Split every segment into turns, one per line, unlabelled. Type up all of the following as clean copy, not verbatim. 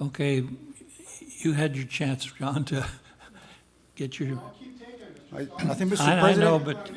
Okay, you had your chance, John, to get your...
I think, Mr.
I know,
President,
but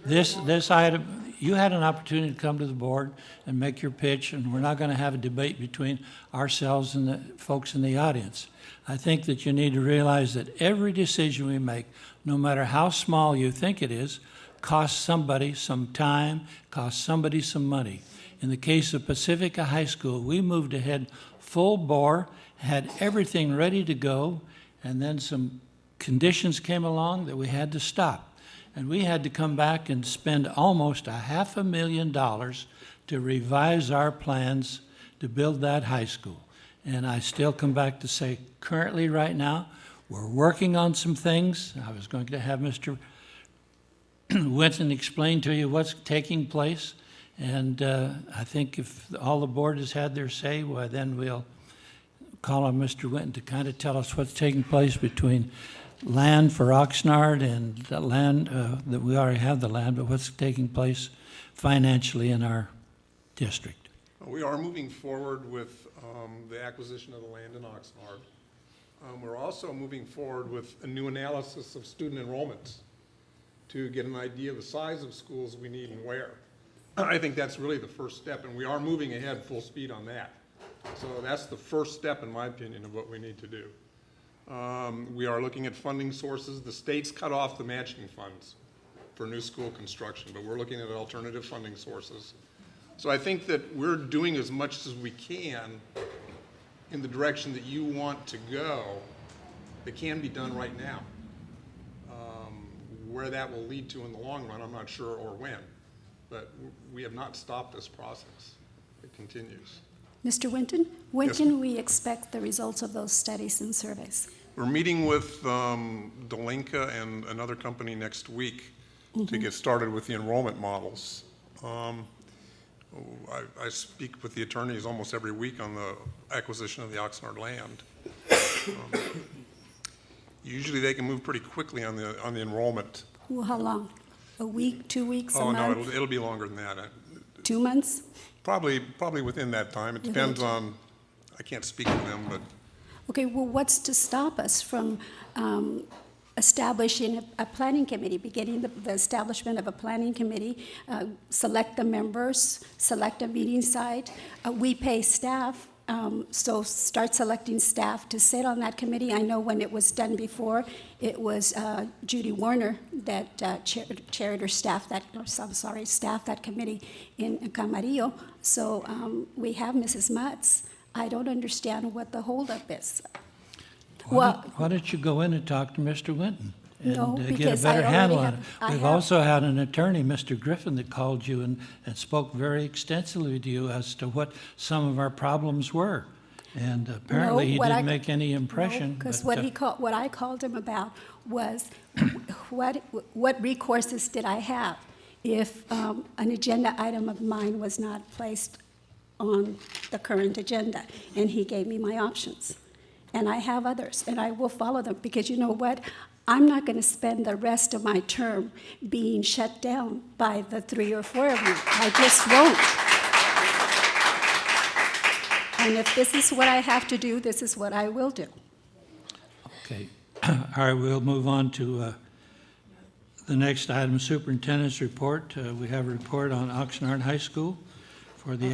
this item, you had an opportunity to come to the board and make your pitch, and we're not going to have a debate between ourselves and the folks in the audience. I think that you need to realize that every decision we make, no matter how small you think it is, costs somebody some time, costs somebody some money. In the case of Pacifica High School, we moved ahead full bore, had everything ready to go, and then some conditions came along that we had to stop. And we had to come back and spend almost $500,000 to revise our plans to build that high school. And I still come back to say, currently right now, we're working on some things. I was going to have Mr. Winton explain to you what's taking place. And I think if all the board has had their say, well, then we'll call on Mr. Winton to kind of tell us what's taking place between land for Oxnard and the land that we already have the land, but what's taking place financially in our district.
We are moving forward with the acquisition of the land in Oxnard. We're also moving forward with a new analysis of student enrollments to get an idea of the size of schools we need and where. I think that's really the first step, and we are moving ahead full speed on that. So that's the first step, in my opinion, of what we need to do. We are looking at funding sources. The state's cut off the matching funds for new school construction, but we're looking at alternative funding sources. So I think that we're doing as much as we can in the direction that you want to go that can be done right now. Where that will lead to in the long run, I'm not sure, or when, but we have not stopped this process. It continues.
Mr. Winton, when can we expect the results of those studies and surveys?
We're meeting with Delinka and another company next week to get started with the enrollment models. I speak with the attorneys almost every week on the acquisition of the Oxnard land. Usually they can move pretty quickly on the enrollment.
Well, how long? A week, 2 weeks, a
Oh,
month?
no, it'll be longer than that.
2 months?
Probably within that time. It depends on, I can't speak for them, but
Okay, well, what's to stop us from establishing a planning committee, beginning the establishment of a planning committee, select the members, select a meeting site. We pay staff, so start selecting staff to sit on that committee. I know when it was done before, it was Judy Warner that chaired or staffed that committee in Camarillo. So we have Mrs. Mutz. I don't understand what the holdup is.
Why don't you go in and talk to Mr. Winton
No,
and get a
because I
better
already
handle on it?
have- I
We've
have-
also had an attorney, Mr. Griffin, that called you and spoke very extensively to you as to what some of our problems were. And apparently he didn't make any impression.
Because
but,
what I called him about was what recourses did I have if an agenda item of mine was not placed on the current agenda, and he gave me my options. And I have others, and I will follow them, because you know what? I'm not going to spend the rest of my term being shut down by the 3 or 4 of you. I just won't. And if this is what I have to do, this is what I will do.
Okay. All right, we'll move on to the next item, superintendent's report. We have a report on Oxnard High School for the